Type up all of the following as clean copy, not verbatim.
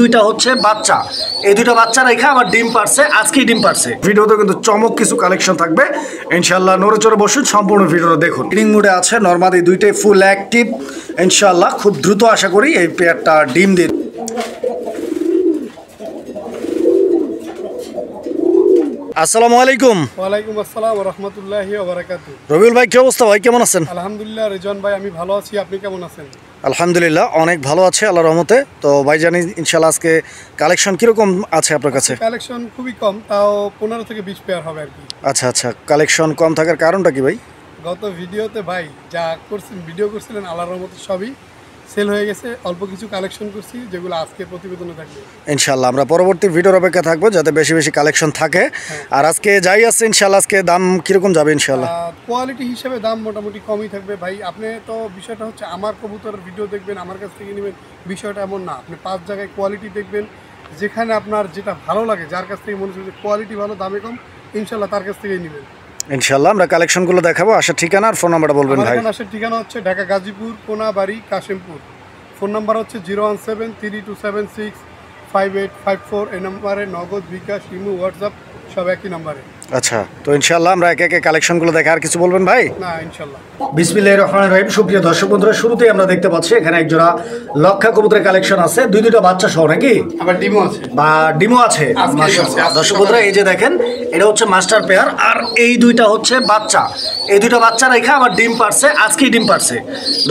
দুইটা হচ্ছে বাচ্চা, এই দুইটা বাচ্চা রেখে আবার ডিম পারছে, আজকেই ডিম পারছে। ভিডিওতে কিন্তু চমক কিছু কালেকশন থাকবে ইনশাল্লাহ, নড়ে চড়ে বসুন, সম্পূর্ণ ভিডিওটা দেখুন। ব্রিডিং মুডে আছে, নরমালি দুইটাই ফুল অ্যাক্টিভ ইনশাল্লাহ। খুব দ্রুত আশা করি এই পেয়ারটা ডিম দিয়ে। আসসালামু আলাইকুম। ওয়ালাইকুম আসসালাম ওয়া রাহমাতুল্লাহি ওয়া বারাকাতুহু। রবিউল ভাই কি অবস্থা ভাই, কেমন আছেন? আলহামদুলিল্লাহ রিজন ভাই, আমি ভালো আছি, আপনি কেমন আছেন? আলহামদুলিল্লাহ অনেক ভালো আছে আল্লাহর রহমতে। তো ভাই জানি ইনশাল্লাহ আজকে কালেকশন কিরকম আছে আপনার কাছে? কালেকশন খুবই কম, তাও 15 থেকে 20 পেয়ার হবে আর কি। আচ্ছা আচ্ছা, কালেকশন কম থাকার কারণটা কি ভাই? গত ভিডিওতে ভাই যা করছেন, ভিডিও করছিলেন আল্লাহর রহমতে সবই সেল হয়ে গেছে। অল্প কিছু কালেকশন করছি যেগুলো আজকে প্রতিবেদনে থাকবে ইনশাল্লাহ। আমরা পরবর্তী ভিডিওর অপেক্ষা থাকবো যাতে বেশি বেশি কালেকশন থাকে। আর আজকে যাই আছে ইনশাল্লাহ, আজকে দাম কিরকম যাবে ইনশাল্লাহ? কোয়ালিটি হিসেবে দাম মোটামুটি কমই থাকবে ভাই। আপনি তো বিষয়টা হচ্ছে আমার কবুতরের ভিডিও দেখবেন, আমার কাছ থেকে নেবেন, বিষয়টা এমন না। আপনি 5 জায়গায় কোয়ালিটি দেখবেন, যেখানে আপনার যেটা ভালো লাগে, যার কাছ থেকে মনে হচ্ছে যে কোয়ালিটি ভালো, দামে কম, ইনশাল্লাহ তার কাছ থেকেই নেবেন। ইনশাল্লাহ আমরা কালেকশনগুলো দেখাবো। আসার ঠিকানা আর ফোন নাম্বারটা বলবেন ভাই। আসার ঠিকানা হচ্ছে ঢাকা গাজীপুর, কোনাবাড়ি, কাশিমপুর। ফোন নাম্বার হচ্ছে 01732765854। এই নাম্বারে নগদ, বিকাশ, ইমো, হোয়াটসঅ্যাপ সব একই নাম্বারে। আচ্ছা, তো ইনশাল্লাহ আমরা একে একে কালেকশনগুলো দেখে। আর কিছু বলবেন ভাই? না ইনশাল্লাহ। বিসমিল্লাহির রহমানির রহিম। সুপ্রিয় দর্শক বন্ধুরা, শুরুতেই আমরা দেখতে পাচ্ছি এখানে এক জোড়া লক্ষা কবুতরের কালেকশন আছে, দুইটা বাচ্চা সহ নাকি? আবার ডিমও আছে, বা ডিমও আছে। দর্শক বন্ধুরা এই যে দেখেন, এটা হচ্ছে মাস্টার পেয়ার, আর এই দুইটা হচ্ছে বাচ্চা, এই দুইটা বাচ্চা রেখে আবার ডিম পারছে, আজকেই ডিম পারছে।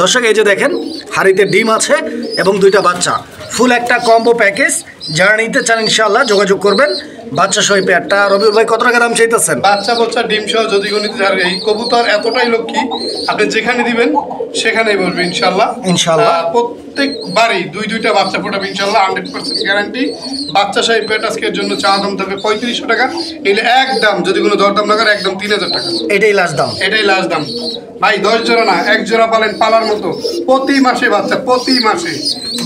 দর্শক এই যে দেখেন, হাড়িতে ডিম আছে এবং দুইটা বাচ্চা, ফুল একটা কম্বো প্যাকেজ। যারা নিতে চান ইনশাআল্লাহ যোগাযোগ করবেন। বাচ্চা সহ পেয়ারটা রবিউল ভাই কত টাকা দাম চাইতেছেন? বাচ্চা ডিম সহ যদি নিতে চান, এই কবুতর এতটাই লক্ষ্মী, আপনি যেখানে দিবেন সেখানেই বলবে ইনশাআল্লাহ। ইনশাআল্লাহ প্রত্যেকবারই দুইটা বাচ্চা ফোটাবে ইনশাআল্লাহ, 100% গ্যারান্টি। বাচ্চা সহ পেয়ার আজকের জন্য চা দাম থাকবে 3500 টাকা। এলে একদম, যদি কোনো দরদাম না করে, একদম 3000 টাকা। এটাই লাস্ট দাম, এটাই লাস্ট দাম ভাই। 10 জোড়া না, 1 জোড়া পালেন পালার মতো। প্রতি মাসে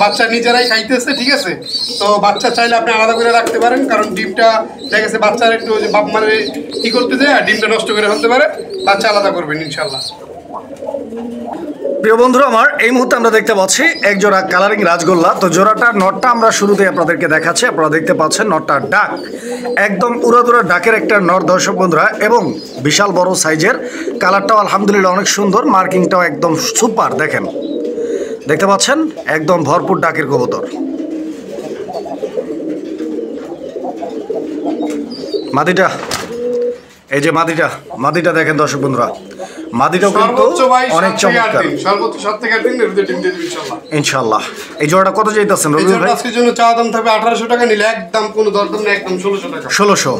বাচ্চা নিজেরাই খাইতেছে, ঠিক আছে? তো বাচ্চা চাইলে আপনি আলাদা করে রাখতে পারেন, কারণ ডিমটা দেখা গেছে বাচ্চার একটু বাপ মারে কি করতে যায়, ডিমটা নষ্ট করে ফেলতে পারে। বাচ্চা আলাদা করবেন ইনশাল্লাহ। প্রিয় বন্ধুরা আমার, এই মুহূর্তে আমরা দেখতে পাচ্ছি এক জোড়া কালারিং রাজগোল্লা। তো জোড়াটার নটটা আমরা শুরুতেই আপনাদেরকে দেখাচ্ছি। আপনারা দেখতে পাচ্ছেন নটটার ডাক, একদম উড়াদুরা ডাকের একটা নর দর্শক বন্ধুরা, এবং বিশাল বড় সাইজের। কালারটাও আলহামদুলিল্লাহ অনেক সুন্দর, মার্কিংটাও একদম সুপার। দেখেন, দেখতে পাচ্ছেন একদম ভরপুর ডাকের কবুতর। মাদিটা, এই যে মাদিটা দেখেন দর্শক বন্ধুরা, মাদিটাও কিন্তু অনেক চমৎকার। সর্বোচ্চ 7 থেকে 8 দিনের ভিতরে ডিম দিয়ে দিবেন ইনশাআল্লাহ। ইনশাআল্লাহ। এই জোড়াটা কত চাইতেছেন রবিউল ভাই? আজকের জন্য চা দাম থাকবে 1800 টাকা। নিলে একদম কোনো দরদাম নেই, একদম 1600 টাকা। 1600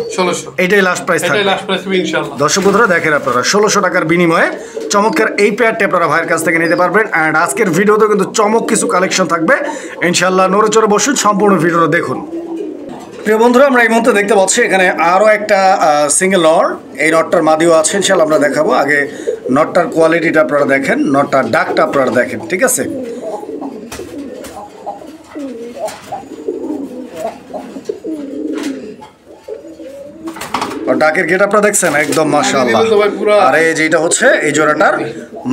এটাই লাস্ট প্রাইস থাকবে। এটাই লাস্ট প্রাইস ইনশাআল্লাহ। দর্শক বন্ধুরা দেখেন, আপনারা 1600 টাকার বিনিময়ে চমৎকার এই পেয়ারটি আপনারা ভাইয়ের কাছ থেকে নিতে পারবেন। এন্ড আজকের ভিডিওতে কিন্তু চমক কিছু কালেকশন থাকবে ইনশাআল্লাহ, নড়ে চড়ে বসুন, সম্পূর্ণ ভিডিওটা দেখুন। প্রিয় বন্ধুরা আমরা এই মুহূর্তে দেখতে পাচ্ছি এখানে আরও একটা সিঙ্গেল নর। এই নটটার মাদিও আছে ইনশাআল্লাহ, আমরা দেখাবো। আগে নটটার কোয়ালিটিটা আপনারা দেখেন, নটটার ডাকটা আপনারা দেখেন, ঠিক আছে? ডাকের গেট আপনারা দেখছেন একদম মাশাআল্লাহ। আর এই যেটা হচ্ছে এই জোড়াটার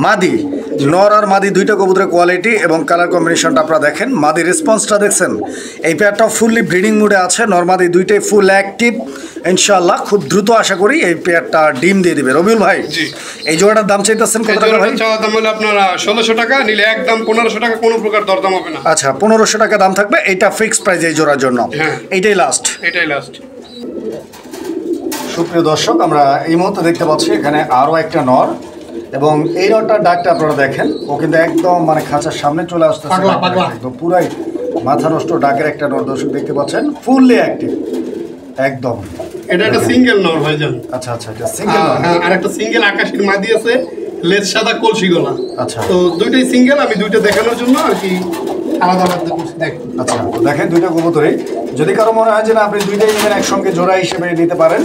মাদি, নর আর মাদি দুইটা কবুতরের কোয়ালিটি এবং কালার কম্বিনেশনটা আপনারা দেখেন। মাদি রেসপন্সটা দেখছেন। এই পেয়ারটা ফুললি ব্রিডিং মুডে আছে, নর মাদি দুইটাই ফুল অ্যাক্টিভ ইনশাআল্লাহ। খুব দ্রুত আশা করি এই পেয়ারটা ডিম দিয়ে দিবে। রবিউল ভাই এই জোড়াটার দাম চাইতেছেন কত টাকা ভাই? চাওয়া দাম হলো আপনারা 1600 টাকা। নিলে একদম 1500 টাকা, কোনো প্রকার দরদাম হবে না। আচ্ছা, 1500 টাকা দাম থাকবে। এটা ফিক্সড প্রাইস এই জোড়ার জন্য। এইটাই লাস্ট। সুপ্রিয় দর্শক আমরা এই মুহূর্তে দেখতে পাচ্ছি এখানে আরও একটা নর, এবং এই নরটার ডাকটা আপনারা দেখেন। ও কিন্তু একদম মানে খাঁচার সামনে চলে আসতেছে, একদম পুরাই মাথা নষ্ট ডাকের একটা নর দর্শক দেখতে পাচ্ছেন, ফুললি অ্যাক্টিভ একদম। এটা একটা সিঙ্গেল নর ভাইজান। আচ্ছা আচ্ছা, এটা সিঙ্গেল নর। আর একটা সিঙ্গেল আকাশের মাদি আছে, লেজ সাদা, কলসি গলা। আচ্ছা, তো দুইটাই সিঙ্গেল, আমি দুইটা দেখানোর জন্য আর কি আলাদা আলাদা করছি। দেখেন, আচ্ছা দেখেন দুইটা কবুতরই। যদি কারো মনে হয় যে না আপনি দুইটাই নেবেন একসঙ্গে জোড়া হিসেবে নিতে পারেন,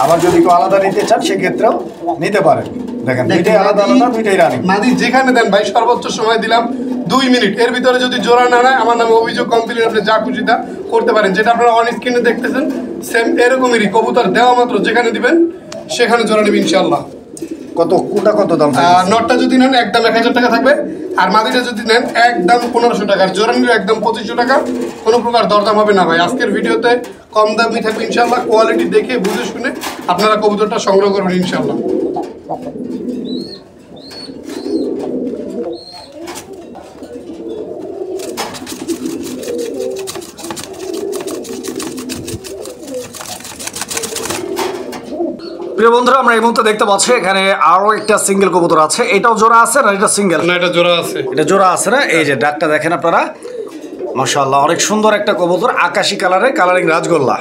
আবার যদি কেউ আলাদা নিতে চান সেক্ষেত্রেও নিতে পারেন। দেখেন দুইটাই আলাদা আলাদা, দুইটাই রানিং। মাদি যেখানে দেন ভাই, সর্বোচ্চ সময় দিলাম 2 মিনিট। এর ভিতরে যদি জোড়া না নেয়, আমার নামে অভিযোগ কমপ্লেন, আপনি যা খুশি তা করতে পারেন। যেটা আপনারা অন স্ক্রিনে দেখতেছেন সেম এরকমেরই কবুতর দেওয়া মাত্র যেখানে দিবেন সেখানে জোড়া নেবেন ইনশাআল্লাহ। কত কোটা কত দাম? নটটা যদি নেন একদম 1000 টাকা থাকবে। আর মাদিটা যদি নেন একদম 1500 টাকা, আর জোড়া নিলে একদম 2500 টাকা, কোনো প্রকার দরদাম হবে না ভাই। আজকের ভিডিওতে কম দামই থাকবে ইনশাল্লাহ, কোয়ালিটি দেখে বুঝে শুনে আপনারা কবুতরটা সংগ্রহ করবেন ইনশাল্লাহ। প্রিয় বন্ধুরা, আমরা এই মুহূর্তে দেখতে পাচ্ছি এখানে আরো একটা সিঙ্গেল কবুতর আছে। এটাও জোড়া আছে না? এটা সিঙ্গেল না, এটা জোড়া আছে। এটা জোড়া আছে না? এই যে ডাকটা দেখেন আপনারা, মাশাআল্লাহ অনেক সুন্দর একটা কবুতর, আকাশি কালারের, কালারিং রাজগোল্লা।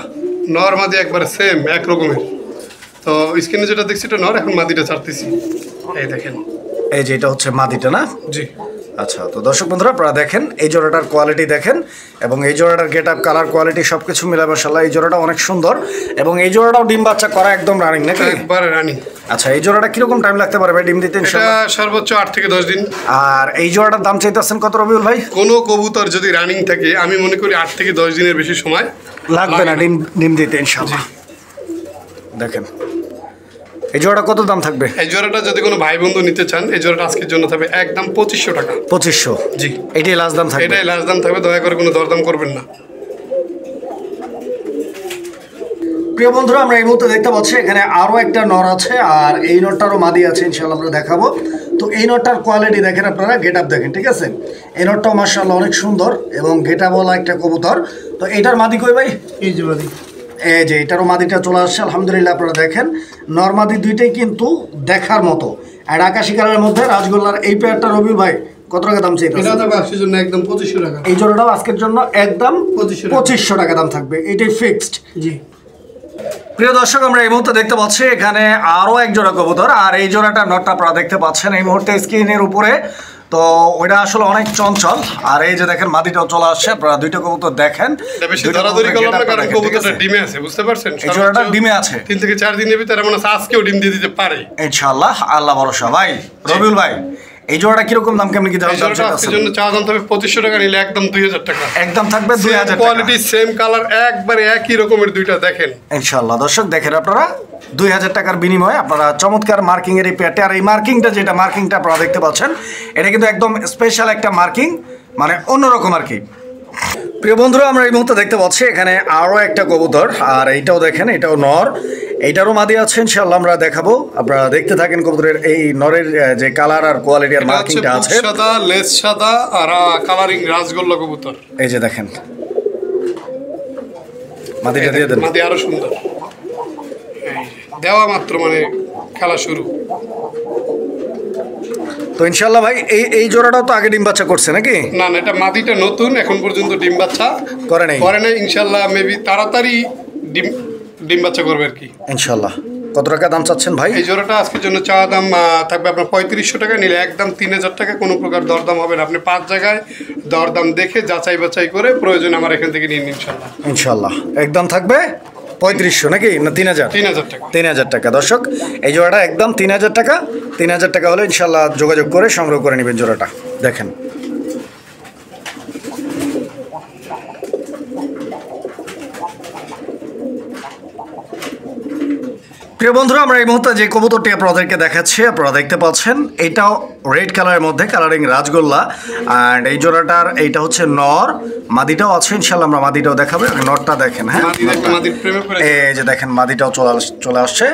নর মাদি একবারে সেম এক রকমের। তো স্ক্রিনে যেটা দেখছি এটা নর, এখন মাদিটা ছাড়তেছি, এই দেখেন। এই যে এটা হচ্ছে মাদিটা না? জি। আচ্ছা, তো দর্শক বন্ধুরা আপনারা দেখেন এই জোড়াটার কোয়ালিটি দেখেন, এবং এই জোড়াটার গেট আপ, কালার, কোয়ালিটি সব কিছু মিলে মাশাআল্লাহ এই জোড়াটা অনেক সুন্দর, এবং এই জোড়াটাও ডিম বাচ্চা করা একদম রানিং নাকি? একবারে রানিং। আচ্ছা, এই জোড়াটা কিরকম টাইম লাগতে পারে ভাই ডিম দিতে? এটা সর্বোচ্চ 8 থেকে 10 দিন। আর এই জোড়াটার দাম চাইতেছেন কত রবিউল ভাই? কোনো কবুতর যদি রানিং থাকে আমি মনে করি 8 থেকে 10 দিনের বেশি সময় লাগবে না ডিম দিতে ইনশাআল্লাহ। দেখেন এই জোড়াটা কত দাম থাকবে? এই জোড়াটা যদি কোনো ভাই বন্ধু নিতে চান, এই জোড়াটা আজকের জন্য থাকবে একদম 2500 টাকা। 2500? জি, এটাই লাস্ট দাম থাকবে? এটাই লাস্ট দাম থাকবে, দয়া করে কোনো দরদাম করবেন না। প্রিয় বন্ধুরা, আমরা এই মুহূর্তে দেখতে পাচ্ছি এখানে আরো একটা নর আছে, আর এই নরটারও মাদি আছে ইনশাআল্লাহ আমরা দেখাবো। তো এই নরটার কোয়ালিটি দেখেন আপনারা, গেট আপ দেখেন, ঠিক আছে? এই নরটাও মাশাআল্লাহ অনেক সুন্দর এবং গেট আপ ওয়ালা একটা কবুতর। তো এটার মাদি কই ভাই? এই যে মাদি, এই যে এটারও মাদিটা চলে আসছে আলহামদুলিল্লাহ। আপনারা দেখেন নরমাদি দুইটাই কিন্তু দেখার মতো, আর আকাশি কালারের মধ্যে রাজগোল্লার এই পেয়ারটা রবি ভাই কত টাকা দাম চাইতে? এটা থাকবে আজকের জন্য একদম 2500 টাকা। এই জোড়াটাও আজকের জন্য একদম 2500 টাকা দাম থাকবে, এটাই ফিক্সড। জি। প্রিয় দর্শক, আমরা এই মুহূর্তে দেখতে পাচ্ছি এখানে আরো এক জোড়া কবুতর, আর এই জোড়াটা নটটা আপনারা দেখতে পাচ্ছেন এই মুহূর্তে স্ক্রিনের উপরে। তো ওইটা আসলে অনেক চঞ্চল, আর এই যে দেখেন মাদিটাও চলে আসছে। আপনারা দুইটা কবুতর দেখেন, এটা বেশি দরাদরি করলাম না, কারণ কবুতরটা ডিমে আছে, বুঝতে পারছেন? এই জোড়াটা ডিমে আছে 3 থেকে 4 দিনের ভিতরে, মনে হয় আজকেও ডিম দিয়ে দিতে পারে ইনশাআল্লাহ, আল্লাহ ভরসা। ভাই রবিউল ভাই, এই জোড়াটা কিরকম দাম, কেমন কি দাম? এই জোড়াটা আজকের জন্য চা দাম থাকবে 2500 টাকা, নিলে একদম 2000 টাকা। একদম থাকবে 2000 টাকা। কোয়ালিটি সেম কালার, একবারে একই রকমের দুইটা দেখেন ইনশাআল্লাহ। দর্শক দেখেন আপনারা 2000 টাকার বিনিময়ে আপনারা চমৎকার মার্কিং এর এই পেয়ারটা, আর এই মার্কিংটা যেটা মার্কিংটা আপনারা দেখতে পাচ্ছেন, এটা কিন্তু একদম স্পেশাল একটা মার্কিং, মানে অন্যরকম আর কি। প্রিয় বন্ধুরা, আমরা এই মুহূর্তে দেখতে পাচ্ছি এখানে আরো একটা কবুতর, আর এইটাও দেখেন, এটাও নর, এইটারও মাদি আছে ইনশাআল্লাহ আমরা দেখাবো। আপনারা দেখতে থাকেন কবুতরের এই নরের যে কালার আর কোয়ালিটি আর মার্কিংটা আছে। সাদা লেস, সাদা আর কালারিং রাজগোল্লা কবুতর। এই যে দেখেন মাদিটা দিয়ে দেন, মাদি আরো সুন্দর, দেওয়া মাত্র মানে খেলা শুরু। তো ইনশাআল্লাহ ভাই এই জোড়াটাও তো আগে ডিম বাচ্চা করছে নাকি? না না, এটা মাদিটা নতুন, এখন পর্যন্ত ডিম বাচ্চা করে নাই। ইনশাআল্লাহ মেবি তাড়াতাড়ি ডিম বাচ্চা করবে আর কি ইনশাআল্লাহ। কত টাকা দাম চাচ্ছেন ভাই? এই জোড়াটা আজকের জন্য চা দাম থাকবে আপনার 3500 টাকা, নিলে একদম 3000 টাকা, কোনো প্রকার দরদাম হবে না। আপনি 5 জায়গায় দরদাম দেখে যাচাই বাছাই করে প্রয়োজন আমার এখান থেকে নিন ইনশাআল্লাহ। ইনশাআল্লাহ একদম থাকবে 3500 নাকি না 3000? 3000 টাকা। 3000 টাকা। দর্শক এই জোড়াটা একদম 3000 টাকা। 3000 টাকা হলে ইনশাআল্লাহ যোগাযোগ করে সংগ্রহ করে নেবেন জোড়াটা। দেখেন প্রিয় বন্ধুরা, আমরা এই মুহূর্তে যে কবুতরটি আপনাদেরকে দেখাচ্ছি আপনারা দেখতে পাচ্ছেন, এটাও রেড কালারের মধ্যে, কালারিং রাজগোল্লা। অ্যান্ড এই জোড়াটার এইটা হচ্ছে নর, মাদিটাও আছে ইনশাআল্লাহ আমরা মাদিটাও দেখাবো। নরটা দেখেন, হ্যাঁ এই যে দেখেন মাদিটাও চলে আসছে,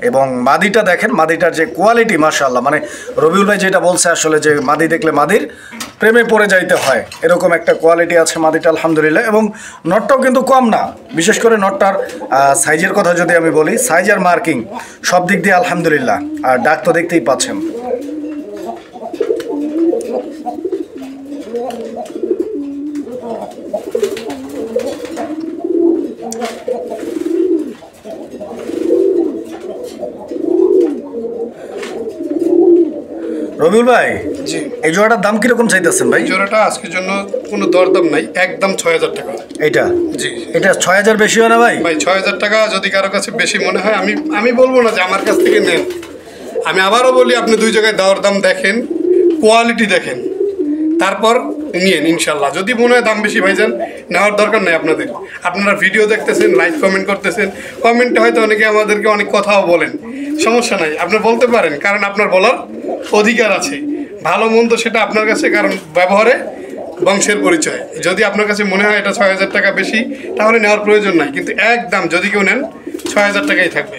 এবং মাদিটা দেখেন, মাদিটার যে কোয়ালিটি মাশাআল্লাহ, মানে রবিউল ভাই যেটা বলছে আসলে যে মাদি দেখলে মাদির প্রেমে পড়ে যাইতে হয়, এরকম একটা কোয়ালিটি আছে মাদিটা আলহামদুলিল্লাহ। এবং নটটাও কিন্তু কম না, বিশেষ করে নটটার সাইজের কথা যদি আমি বলি, সাইজ আর মার্কিং সব দিক দিয়ে আলহামদুলিল্লাহ। আর ডাক তো দেখতেই পাচ্ছেন। রবিউল ভাই, জি, এই জোড়াটার দাম কিরকম চাইতেছেন ভাই? জোড়াটা আজকের জন্য কোনো দরদাম নাই, একদম 6000 টাকা। এইটা? জি। এটা 6000 বেশি হয় না ভাই? ভাই 6000 টাকা যদি কারো কাছে বেশি মনে হয়, আমি বলবো না যে আমার কাছ থেকে নেন। আমি আবারও বলি, আপনি 2 জায়গায় দরদাম দেখেন, কোয়ালিটি দেখেন, তারপর নিয়েন ইনশাল্লাহ। যদি মনে হয় দাম বেশি ভাইজান, নেওয়ার দরকার নেই আপনাদের। আপনারা ভিডিও দেখতেছেন, লাইক কমেন্ট করতেছেন, কমেন্টে হয়তো অনেকে আমাদেরকে অনেক কথাও বলেন, সমস্যা নাই, আপনি বলতে পারেন, কারণ আপনার বলার অধিকার আছে। ভালো মন্দ সেটা আপনার কাছে, কারণ ব্যবহারে বংশের পরিচয়। যদি আপনার কাছে মনে হয় এটা ৬,০০০ টাকা বেশি, তাহলে নেওয়ার প্রয়োজন নাই, কিন্তু একদম যদি কেউ নেন ৬,০০০ টাকাই থাকবে।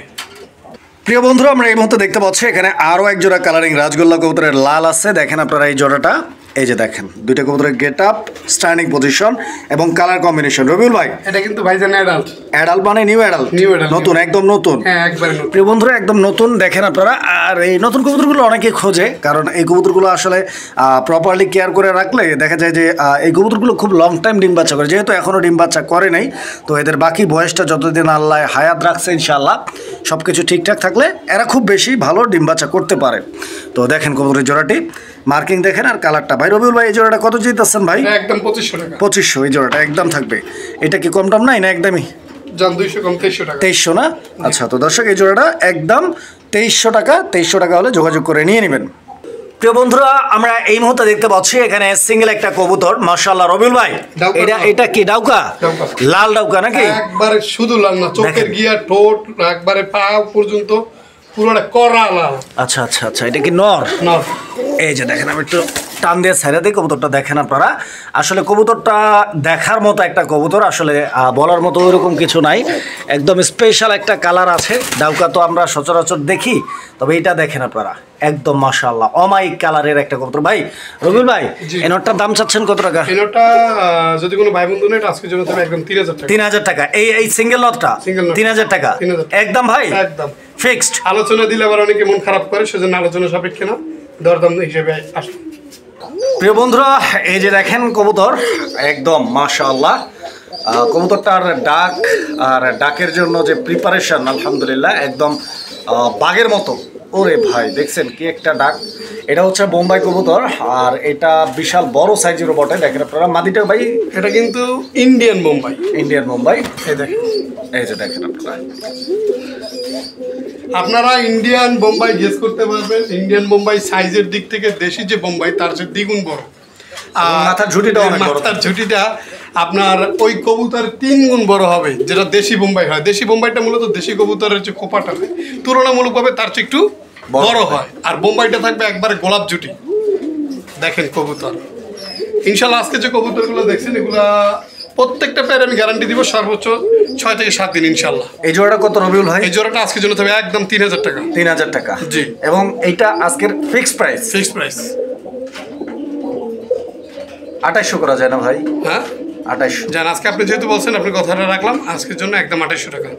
প্রিয় বন্ধুরা, আমরা এই মুহূর্তে দেখতে পাচ্ছি এখানে আরও এক জোড়া কালারিং রাজগোল্লা কবুতরের লাল আছে। দেখেন আপনারা এই জোড়াটা, এই যে দেখেন দুইটা কবুতরের গেট আপ, স্ট্যান্ডিং পজিশন এবং কালার কম্বিনেশন। রবিউল ভাই, এটা কিন্তু ভাইজান অ্যাডাল্ট। অ্যাডাল্ট মানে নিউ অ্যাডাল্ট, নতুন, একদম নতুন। হ্যাঁ, একবারে নতুন। প্রিয় বন্ধুরা, একদম নতুন। দেখেন আপনারা, আর এই নতুন কবুতরগুলো অনেকে খোঁজে, কারণ এই কবুতরগুলো আসলে প্রপারলি কেয়ার করে রাখলে দেখা যায় যে এই কবুতরগুলো খুব লং টাইম ডিম বাচ্চা করে। যেহেতু এখনও ডিম বাচ্চা করে নাই, তো এদের বাকি বয়সটা যতদিন আল্লাহ হায়াত রাখছে ইনশাআল্লাহ সব কিছু ঠিকঠাক থাকলে এরা খুব বেশি ভালো ডিম বাচ্চা করতে পারে। তো দেখেন কবুতরের জোড়াটি, মার্কিং দেখেন আর কালারটা। ভাই রবিউল ভাই, এই জোড়াটা কত চাইতেছেন ভাই? একদম ২৫০০ টাকা। ২৫০০ এই জোড়াটা একদম থাকবে। এটা কি কম টম নাই না একদমই? জান ২০০ কম ২৩০০ টাকা। ২৩০০ না? আচ্ছা, তো দর্শক এই জোড়াটা একদম ২৩০০ টাকা। ২৩০০ টাকা হলে যোগাযোগ করে নিয়ে নেবেন। প্রিয় বন্ধুরা, আমরা এই মুহূর্তে দেখতে পাচ্ছি এখানে সিঙ্গেল একটা কবুতর, মাশাআল্লাহ। রবিউল ভাই, এটা কি ডাউকা? লাল ডাউকা নাকি? একবারে শুধু লাল না, চোখের গিয়া, ঠোঁট, একবারে পা পর্যন্ত পুরোটা কড়া লাল। আচ্ছা আচ্ছা আচ্ছা, এটা কি নর? নর। এই যে দেখেন, আমি একটু টান দিয়ে ছাইড়া দিই কবুতরটা। দেখেন আপনারা, আসলে কবুতরটা দেখার মতো একটা কবুতর, আসলে বলার মতো ওইরকম কিছু নাই। একদম স্পেশাল একটা কালার আছে। ডাউকা তো আমরা সচরাচর দেখি, তবে এটা দেখেন আপনারা, একদম মাশাআল্লাহ অমাইক কালারের একটা কবুতর। ভাই রবিউল ভাই, এই নটটার দাম চাচ্ছেন কত টাকা? এই নটটা যদি কোনো ভাই বন্ধু নেয় আজকের জন্য তবে একদম ৩০০০ টাকা। ৩০০০ টাকা। এই সিঙ্গেল নটটা ৩০০০ টাকা একদম ভাই, একদম ফিক্সড। আলোচনা দিলে আবার অনেকে মন খারাপ করে, সেজন্য আলোচনা সাপেক্ষে না, দরদাম হিসেবে আসুন। প্রিয় বন্ধুরা, এই যে দেখেন কবুতর, একদম মাশাআল্লাহ। কবুতরটার ডাক আর ডাকের জন্য যে প্রিপারেশন, আলহামদুলিল্লাহ একদম বাঘের মতো। ওরে ভাই, দেখছেন কি একটা ডাক। এটা হচ্ছে বোম্বাই কবুতর, আর এটা বিশাল বড় সাইজেরও বটে। দেখেন আপনারা মাদিটা ভাই, এটা কিন্তু ইন্ডিয়ান বোম্বাই। ইন্ডিয়ান বোম্বাই। এই দেখেন, এই যে দেখেন আপনারা, আপনারা ইন্ডিয়ান বোম্বাই গেস করতে পারবেন। ইন্ডিয়ান বোম্বাই সাইজের দিক থেকে দেশি যে বোম্বাই তার চেয়ে দ্বিগুণ বড়। আর মাথার ঝুঁটিটা অনেক বড়। মাথার ঝুঁটিটা আপনার ওই কবুতর ৩ গুণ বড় হবে, যেটা দেশি বোম্বাই হয়। দেশি বোম্বাইটা মূলত দেশি কবুতরের যে খোপাটা হয় তুলনামূলকভাবে তার চেয়ে একটু বড় হয়, আর বোম্বাইটা থাকবে একবারে গোলাপ জুটি। দেখেন কবুতর, ইনশাল্লাহ আজকে যে কবুতরগুলো দেখছেন এগুলা প্রত্যেকটা পেয়ারে আমি গ্যারান্টি দিব সর্বোচ্চ ৬ থেকে ৭ দিন ইনশাল্লাহ। এই জোড়াটা কত রবিউল ভাই? এই জোড়াটা আজকের জন্য তবে একদম ৩০০০ টাকা। ৩০০০ টাকা, জি। এবং এইটা আজকের ফিক্সড প্রাইস? Fixed price. ২৮০০ করা যায় না ভাই? হ্যাঁ, ২৮০০ জান। আজকে আপনি যেহেতু বলছেন, আপনি কথাটা রাখলাম, আজকের জন্য একদম ২৮০০ টাকা।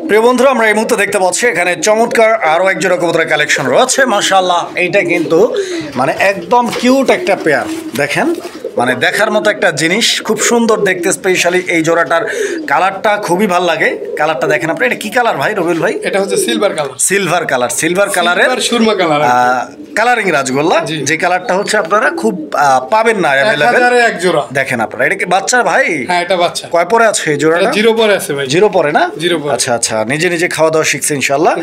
প্রিয় বন্ধুরা, আমরা এই মুহূর্তে দেখতে পাচ্ছি এখানে চমৎকার আরও এক জোড়া কবুতরের কালেকশন রয়েছে মাশাআল্লাহ। এইটা কিন্তু মানে একদম কিউট একটা পেয়ার। দেখেন, মানে দেখার মতো একটা জিনিস, খুব সুন্দর দেখতে। স্পেশালি এই জোড়াটার কালারটা খুবই ভালো লাগে। কালারটা দেখেন আপনি, এটা কি কালার ভাই রবিউল ভাই? এটা হচ্ছে silver colour. Silver colour, silver কালারের সুরমা কালার, কালারিং রাজগোল্লা। যে কালারটা হচ্ছে আপনারা খুব পাবেন না অ্যাভেলেবেল। এক জোড়া দেখেন আপনারা, এটা কি বাচ্চা ভাই? হ্যাঁ, এটা বাচ্চা। কয় পরে আছে এই জোড়াটা? 0 পরে আছে ভাই। 0 পরে না? 0 পরে। আচ্ছা আচ্ছা, নিজে নিজে খাওয়া দাওয়া শিখছে ইনশাআল্লাহ।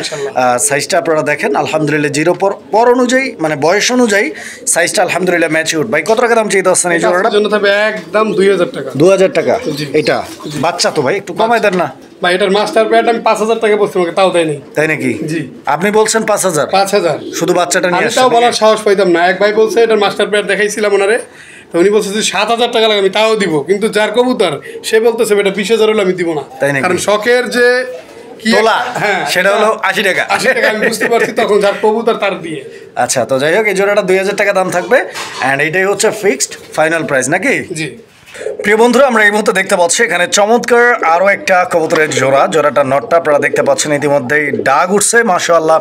সাইজটা আপনারা দেখেন, আলহামদুলিল্লাহ 0 পর অনুযায়ী, মানে বয়স অনুযায়ী সাইজটা আলহামদুলিল্লাহ ম্যাচিউর। ভাই কত টাকা দাম চাইতে আসছেন এই জোড়াটা? জন্য তবে একদম ২০০০ টাকা। ২০০০ টাকা? এটা বাচ্চা তো ভাই, একটু কমাই দেন না ভাই। এটার মাস্টার প্যাড আমি ৫০০০ টাকা বলছি, আমাকে তাও দেয়নি। তাই নাকি? জি। আপনি বলছেন ৫০০০? ৫০০০ শুধু বাচ্চাটা নিয়ে আসছেন? তাও বলার সাহস পাইতাম না। এক ভাই বলছে এটার মাস্টার প্যাড দেখাইছিলাম ওনারে, তো উনি বলছে যে ৭০০০ টাকা লাগে, আমি তাও দিব। কিন্তু যার কবুতর সে বলতেছে এটা ২০০০০ হলে আমি দিব না। তাই নাকি? কারণ শখের যে তোলা, হ্যাঁ, সেটা হলো ৮০ টাকা। ৮০ টাকা আমি বুঝতে পারছি, তখন যার কবুতর তার দিয়ে। আচ্ছা, তো যাই হোক, এই জোড়াটা ২০০০ টাকা দাম থাকবে, অ্যান্ড এইটাই হচ্ছে ফিক্সড ফাইনাল প্রাইস নাকি? জি। প্রিয় বন্ধুরা, আমরা এই মুহূর্তে দেখতে পাচ্ছি এখানে চমৎকার আরও একটা কবুতরের জোড়াটা নটটা আপনারা দেখতে পাচ্ছেন ইতিমধ্যেই ডাক উঠছে মাশাআল্লাহ।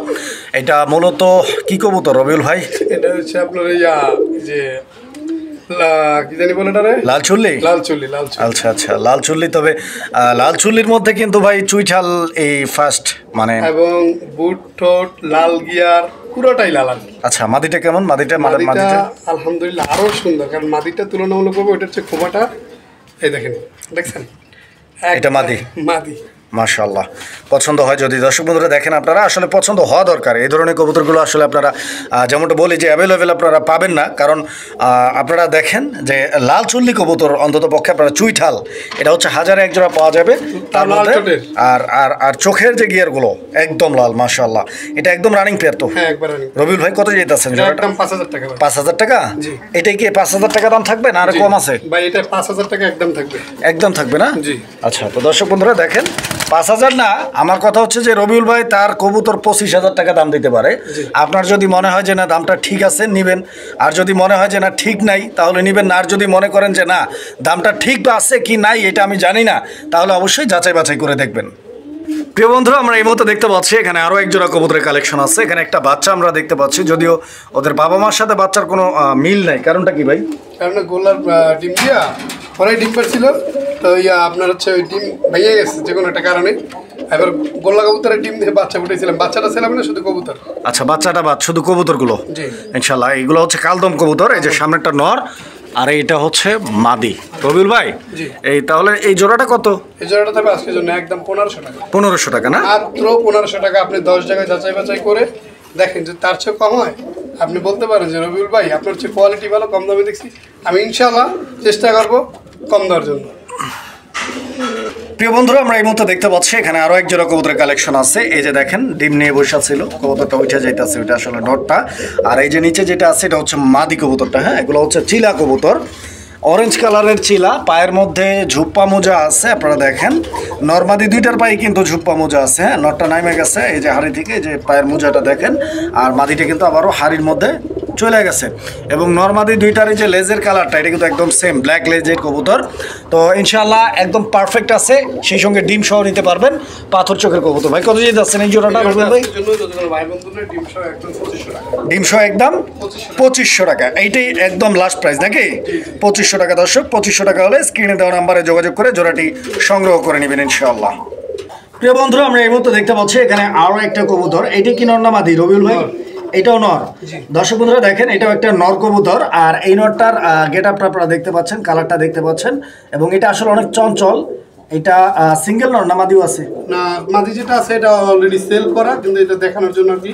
এটা মূলত কি কবুতর রবিউল ভাই? এটা হচ্ছে আপনার যে কি জানি বলে এটা রে, লাল চুল্লি। আচ্ছা আচ্ছা, লাল চুল্লি। তবে লাল চুল্লির মধ্যে কিন্তু ভাই চুইঠাল এই ফার্স্ট, মানে এবং বুট ঠোঁট লাল গিয়ার পুরোটাই লাল। আচ্ছা, মাদিটা কেমন? মাদিটা আলহামদুলিল্লাহ আরো সুন্দর, কারণ মাদিটা তুলনামূলকভাবে ওইটার হচ্ছে খোপাটা, এই দেখেন, দেখছেন এটা মাদি। মাশাআল্লাহ, পছন্দ হয় যদি দর্শক বন্ধুরা দেখেন, আপনারা আসলে পছন্দ হওয়া দরকার। এই ধরনের কবুতরগুলো আসলে আপনারা যেমনটা বলি যে অ্যাভেলেবেল আপনারা পাবেন না, কারণ আপনারা দেখেন যে লাল চুল্লি কবুতর অন্তত পক্ষে আপনারা চুইঠাল, এটা হচ্ছে হাজারে এক জোড়া পাওয়া যাবে তার মধ্যে। আর আর আর চোখের যে গিয়ারগুলো একদম লাল, মাশাআল্লাহ, এটা একদম রানিং পেয়ার তো। হ্যাঁ, একবার রানিং। রবিউল ভাই কত যেতেছেন? একদম 5000 টাকা। 5000 টাকা? এটাই কি 5000 টাকা দাম থাকবে না আর কম আছে? ভাই এটা 5000 টাকা একদম থাকবে। একদম থাকবে না? জি। আচ্ছা, তো দর্শক বন্ধুরা দেখেন, 5000 না, আমার কথা হচ্ছে যে রবিউল ভাই তার কবুতর 25000 টাকা দাম দিতে পারে। আপনার যদি মনে হয় যে না দামটা ঠিক আছে নিবেন, আর যদি মনে হয় যে না ঠিক নাই তাহলে নিবেন না। আর যদি মনে করেন যে না দামটা ঠিক আছে কি নাই এটা আমি জানি না, তাহলে অবশ্যই যাচাই বাছাই করে দেখবেন। প্রিয় বন্ধুরা, আমরা এই মুহূর্তে দেখতে পাচ্ছি এখানে আরও এক জোড়া কবুতরের কালেকশন আছে। এখানে একটা বাচ্চা আমরা দেখতে পাচ্ছি, যদিও ওদের বাবা মার সাথে বাচ্চার কোনো মিল নাই। কারণটা কি ভাই? কারণ গোলার ডিম দিয়া পরে ডিম পারছিল, তো আপনার হচ্ছে ওই ডিম ভেঙে গেছে যে কোনো একটা কারণে। এবার গোল্লা কবুতরের ডিম দিয়ে বাচ্চা ফুটেছিলাম, বাচ্চাটা ছিলাম না শুধু কবুতর। আচ্ছা, বাচ্চাটা বাদ, শুধু কবুতরগুলো? জি ইনশাল্লাহ। এইগুলো হচ্ছে কালদম কবুতর, এই যে সামনেরটা নর আর এইটা হচ্ছে মাদি। রবিউল ভাই, এই তাহলে এই জোড়াটা কত? এই জোড়াটা থাকবে আজকের জন্য একদম 1500 টাকা। 1500 টাকা না? মাত্র 1500 টাকা। আপনি 10 জায়গায় যাচাই বাছাই করে দেখেন যে তার চেয়ে কম হয়, আপনি বলতে পারেন যে রবিউল ভাই আপনার চেয়ে কোয়ালিটি ভালো, কম দামে দেখছি। আমি ইনশাআল্লাহ চেষ্টা করবো কম দেওয়ার জন্য। প্রিয় বন্ধুরা, আমরা এই মুহূর্তে দেখতে পাচ্ছি এখানে আরো এক জোড়া কবুতরের কালেকশন আছে। এই যে দেখেন ডিম নিয়ে বসে ছিল, কবুতরটা উঠে যাইতেছে, ওইটা আসলে নটটা। আর এই যে নিচে যেটা আছে এটা হচ্ছে মাদি কবুতরটা। হ্যাঁ, এগুলো হচ্ছে চিলা কবুতর, অরেঞ্জ কালারের চিলা, পায়ের মধ্যে ঝুপ্পা মোজা আছে। আপনারা দেখেন নর্মাদি দুইটার পায়ে কিন্তু ঝুপ্পা মোজা আছে। হ্যাঁ, নটটা নামে গেছে এই যে হাড়ি থেকে, এই যে পায়ের মোজাটা দেখেন। আর মাদিটা কিন্তু আবারও হাড়ির মধ্যে চলে গেছে। এবং নর্মাদি দুইটার এই যে লেজের কালারটা এটা কিন্তু একদম সেম ব্ল্যাক লেজের কবুতর। তো ইনশাআল্লাহ একদম পারফেক্ট আছে, সেই সঙ্গে ডিম সহ নিতে পারবেন। পাথর চোখের কবুতর। ভাই কত দিয়ে যাচ্ছেন এই জোড়াটা? ডিম সহ একদম 2500 টাকা। এইটাই একদম লাস্ট প্রাইস নাকি? 2500 টাকা। দর্শক, 2500 টাকা হলে স্ক্রিনে দেওয়া নাম্বারে যোগাযোগ করে জোড়াটি সংগ্রহ করে নেবেন ইনশাআল্লাহ। প্রিয় বন্ধুরা, আমরা এই মুহূর্তে দেখতে পাচ্ছি এখানে আরো একটা কবুতর। এটি কি নর না মাদি রবিউল ভাই? এটাও নর। দর্শক বন্ধুরা দেখেন, এটাও একটা নর কবুতর। আর এই নরটার গেট আপটা আপনারা দেখতে পাচ্ছেন, কালারটা দেখতে পাচ্ছেন, এবং এটা আসলে অনেক চঞ্চল। এটা সিঙ্গেল নর না মাদিও আছে? না, মাদি যেটা আছে এটা অলরেডি সেল করা, কিন্তু এটা দেখানোর জন্য কি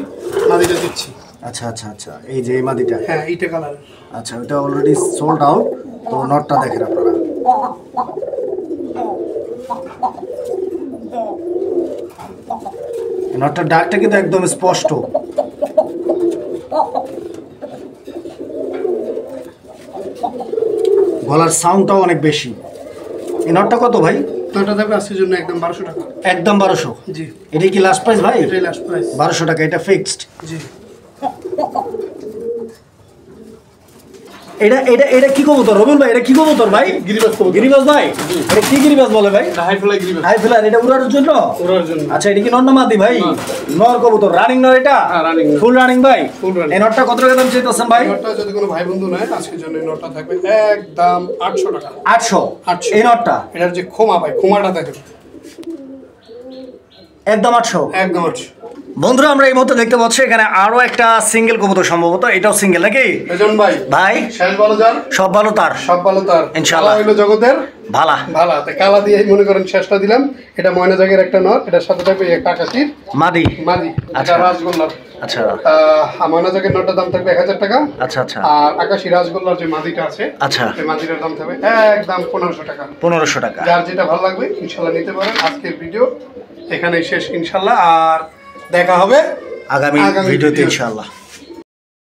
মাদিটা দিচ্ছি। আচ্ছা আচ্ছা আচ্ছা, এই যে এই মাদিটা। হ্যাঁ, এইটা কালার। আচ্ছা, ওটা অলরেডি সোল্ড আউট। তো নটটা দেখেন আপনারা, নটটার ডাকটা কিন্তু একদম স্পষ্ট। গলার সাউন্ডটাও অনেক বেশি। এই নটটা কত ভাই? নটটা থাকবে আজকের জন্য একদম 1200 টাকা। একদম 1200? জি। এটাই কি লাস্ট প্রাইস ভাই? এটাই লাস্ট প্রাইস। 1200 টাকা, এটা ফিক্সড? জি। এটা এটা এটা কি কবুতর রবিউল ভাই? এটা কি কবুতর ভাই? গিরিবাজ কবুতর। গিরিবাজ ভাই? এটা কি গিরিবাজ বলে ভাই? হাই ফ্লাই গিরিবাজ। High fly. এটা উড়ার জন্য? উড়ার জন্য। আচ্ছা, এটা কি নর না মাদি ভাই? নর কবুতর, রানিং নর এটা? হ্যাঁ, রানিং। ফুল রানিং ভাই? Full running. এই নটটা কত টাকা দাম চাইতেছেন ভাই? নটটা যদি কোনো ভাই বন্ধু নেয় আজকের জন্য এই নটটা থাকবে একদম 800 টাকা। 800? 800। এই নটটা এটার যে খোমা ভাই, খোমাটা দেখেন একদম 800? একদম 800। বন্ধুরা, আমরা এই মুহূর্তে দেখতে পাচ্ছি এখানে আরো একটা সিঙ্গেল কবুতর, সম্ভবত এটাও সিঙ্গেল নাকি? এজন ভাই, ভাই শেষ ভালো যান, সব ভালো তার? সব ভালো তার ইনশাআল্লাহ। কালা হইলো জগতের ভালা। ভালা, তো কালা দিয়ে মনে করেন শেষটা দিলাম। এটা ময়না জাগের একটা নর, এটার সাথে থাকবে একটা আকাশির মাদি। মাদি, আচ্ছা। এটা রাজগোল্লার। আচ্ছা। ময়না জাগের নরটার দাম থাকবে 1000 টাকা। আচ্ছা আচ্ছা। আর আকাশি রাজগোল্লার যে মাদিটা আছে, আচ্ছা, এই মাদিটার দাম থাকবে একদম 1500 টাকা। 1500 টাকা। যার যেটা ভালো লাগবে ইনশাআল্লাহ নিতে পারেন। আজকের ভিডিও এখানেই শেষ ইনশাআল্লাহ, আর দেখা হবে আগামী ভিডিওতে ইনশাআল্লাহ।